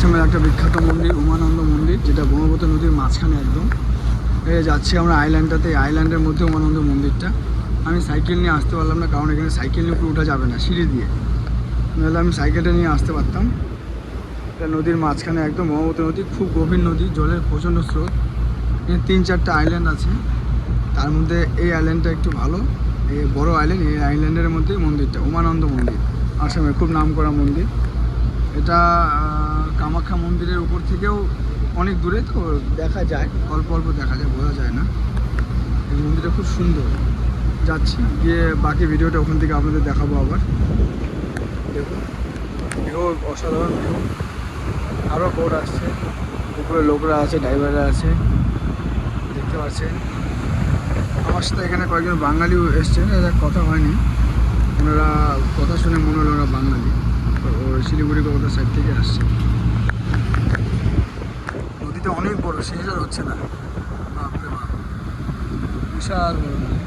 আসামের একটা বিখ্যাত মন্দির উমানন্দ মন্দির, যেটা ব্রহ্মপুত্র নদীর মাঝখানে একদম। যাচ্ছি আমরা আইল্যান্ডটাতে, এই আইল্যান্ডের মধ্যে উমানন্দ মন্দিরটা। আমি সাইকেল নিয়ে আসতে পারলাম না, কারণ এখানে সাইকেল নিয়ে উপরে ওঠা যাবে না সিঁড়ি দিয়ে, নাহলে আমি সাইকেলটা নিয়ে আসতে পারতাম। এটা নদীর মাঝখানে একদম ব্রহ্মপুত্র নদী, খুব গভীর নদী, জলের প্রচণ্ড স্রোত। এখানে 3-4টা আইল্যান্ড আছে, তার মধ্যে এই আইল্যান্ডটা একটু ভালো, এই বড় আইল্যান্ড। এই আইল্যান্ডের মধ্যেই মন্দিরটা, উমানন্দ মন্দির, আসামের খুব নামকরা মন্দির। এটা কামাখ্যা মন্দিরের উপর থেকেও অনেক দূরে, তো দেখা যায়, অল্প অল্প দেখা যায়, বোঝা যায় না। এই মন্দিরটা খুব সুন্দর। যাচ্ছি, গিয়ে বাকি ভিডিওটা ওখান থেকে আপনাদের দেখাবো আবার। দেখুন, ভিউ অসাধারণ ভিউ। আরও বোট আসছে, উপরে লোকরা আছে, ড্রাইভাররা আছে, দেখতে পাচ্ছেন। আমার সাথে এখানে কয়েকজন বাঙালিও এসছেন, এদের কথা হয়নি, ওনারা কথা শুনে মনে হলো ওরা বাঙালি, শিলিগুড়ি কলকাতা সাইড থেকে আসছে। নদীটা অনেক বড়, শেষ আর হচ্ছে না, বাপরে বাপ, বিশাল বড় নদী।